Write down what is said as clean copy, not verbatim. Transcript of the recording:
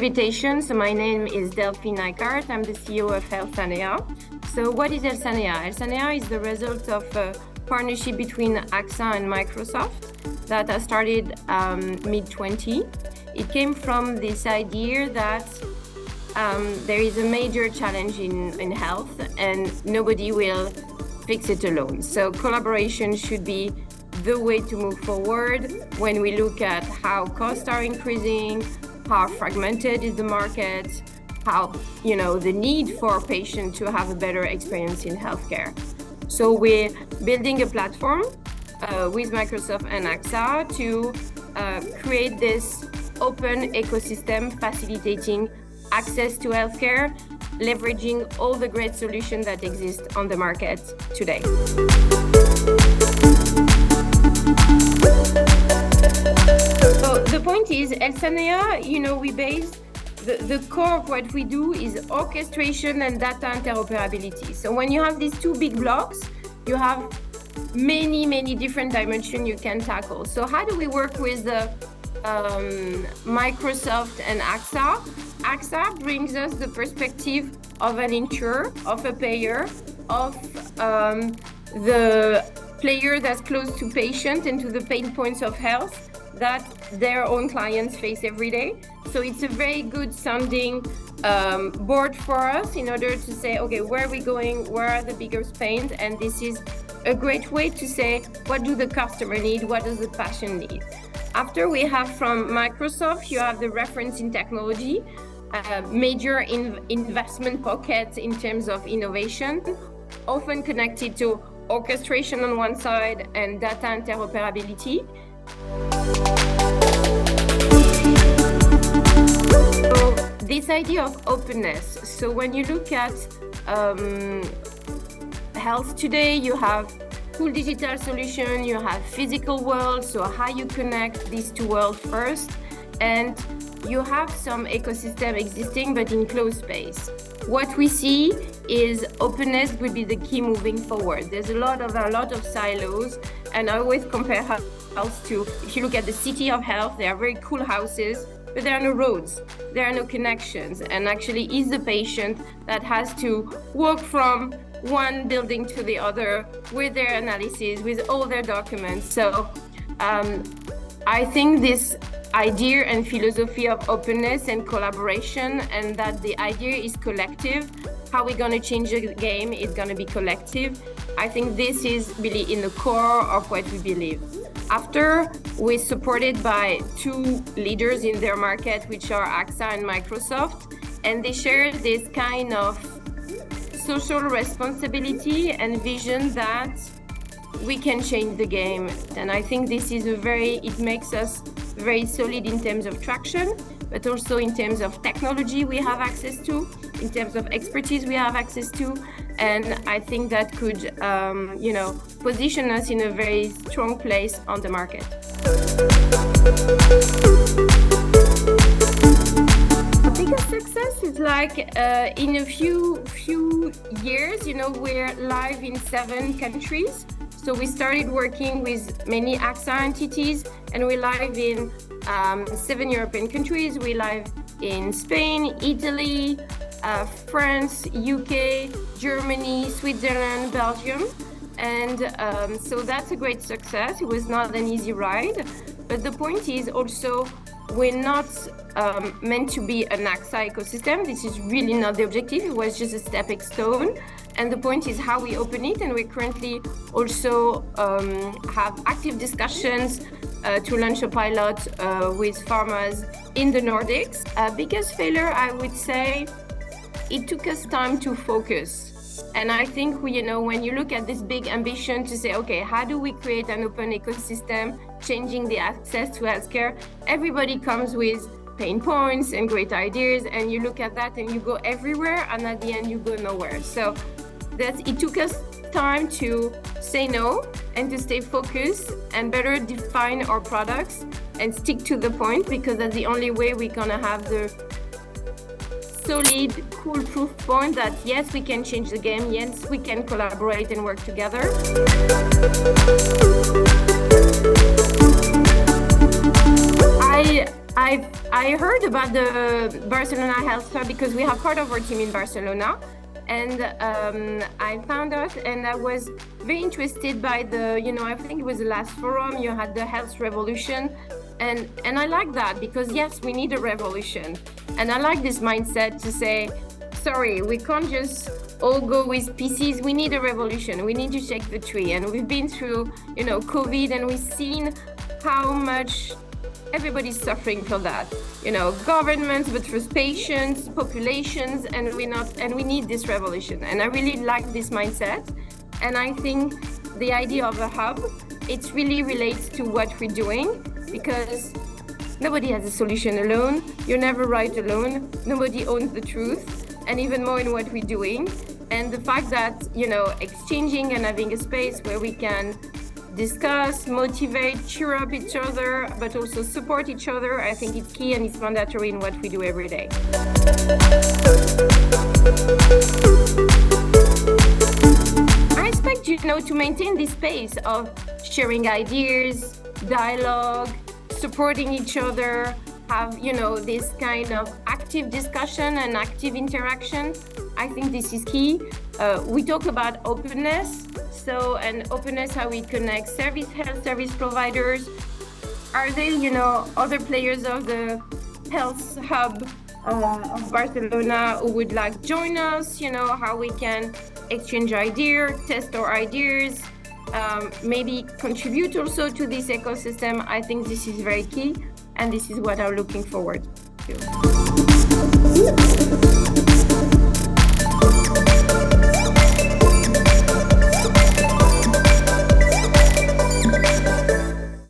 invitation. So my name is Delphine Icart. I'm the CEO of Healthanea. So what is Healthanea? Healthanea is the result of a partnership between AXA and Microsoft that has started mid-20. It came from this idea that there is a major challenge in health and nobody will fix it alone. So collaboration should be the way to move forward when we look at how costs are increasing, how fragmented is the market, how, the need for patients to have a better experience in healthcare. So we're building a platform with Microsoft and AXA to create this open ecosystem facilitating access to healthcare, leveraging all the great solutions that exist on the market today. So the point is, Healthanea, we base the core of what we do is orchestration and data interoperability. So when you have these two big blocks, you have many different dimensions you can tackle. So how do we work with Microsoft and AXA? AXA brings us the perspective of an insurer, of a payer, of the player that's close to patient and to the pain points of health that their own clients face every day. So it's a very good sounding board for us in order to say, okay, where are we going? Where are the biggest pains? And this is a great way to say, what do the customer need? What does the patient need? After we have from Microsoft, you have the reference in technology, major investment pockets in terms of innovation, often connected to orchestration on one side and data interoperability. So this idea of openness. So when you look at health today, you have full digital solution, you have physical world, so how you connect these two worlds first, and you have some ecosystem existing but in closed space. What we see is openness would be the key moving forward. There's a lot of silos, and I always compare health to, if you look at the city of health, they are very cool houses, but there are no roads, there are no connections, and actually is the patient that has to walk from one building to the other with their analysis, with all their documents. So I think this idea and philosophy of openness and collaboration, and that the idea is collective, how we're going to change the game is going to be collective. I think this is really in the core of what we believe. After, we're supported by two leaders in their market, which are AXA and Microsoft, and they share this kind of social responsibility and vision that we can change the game. And I think this is it makes us very solid in terms of traction, but also in terms of technology we have access to, in terms of expertise we have access to. And I think that could, position us in a very strong place on the market. Biggest success is like in a few years, we're live in 7 countries. So we started working with many AXA entities, and we're live in 7 European countries. We're live in Spain, Italy, France, UK, Germany, Switzerland, Belgium. And so that's a great success. It was not an easy ride, but the point is also we're not meant to be an AXA ecosystem. This is really not the objective. It was just a stepping stone. And the point is how we open it. And we currently also have active discussions to launch a pilot with pharmas in the Nordics. Biggest failure, I would say, it took us time to focus. And I think when you look at this big ambition to say, okay, how do we create an open ecosystem, changing the access to healthcare? Everybody comes with pain points and great ideas, and you look at that and you go everywhere, and at the end you go nowhere. So it took us time to say no and to stay focused and better define our products and stick to the point, because that's the only way we're gonna have the solid, cool proof point that yes, we can change the game, yes, we can collaborate and work together. I heard about the Barcelona Health Hub because we have part of our team in Barcelona, and I found out, and I was very interested by the, I think it was the last forum, you had the health revolution, and I like that because yes, we need a revolution, and I like this mindset to say, sorry, we can't just all go with PCs, we need a revolution, we need to shake the tree, and we've been through, COVID, and we've seen how much everybody's suffering for that, governments, but for patients, populations, and we need this revolution. And I really like this mindset. And I think the idea of a hub, it really relates to what we're doing, because nobody has a solution alone. You're never right alone. Nobody owns the truth, and even more in what we're doing. And the fact that, exchanging and having a space where we can discuss, motivate, cheer up each other, but also support each other, I think it's key and it's mandatory in what we do every day. I expect, to maintain this space of sharing ideas, dialogue, supporting each other, have, this kind of active discussion and active interaction. I think this is key. We talk about openness. And openness, how we connect health service providers. Are there, other players of the health hub of Barcelona who would like join us? How we can exchange ideas, test our ideas, maybe contribute also to this ecosystem. I think this is very key, and this is what I'm looking forward to.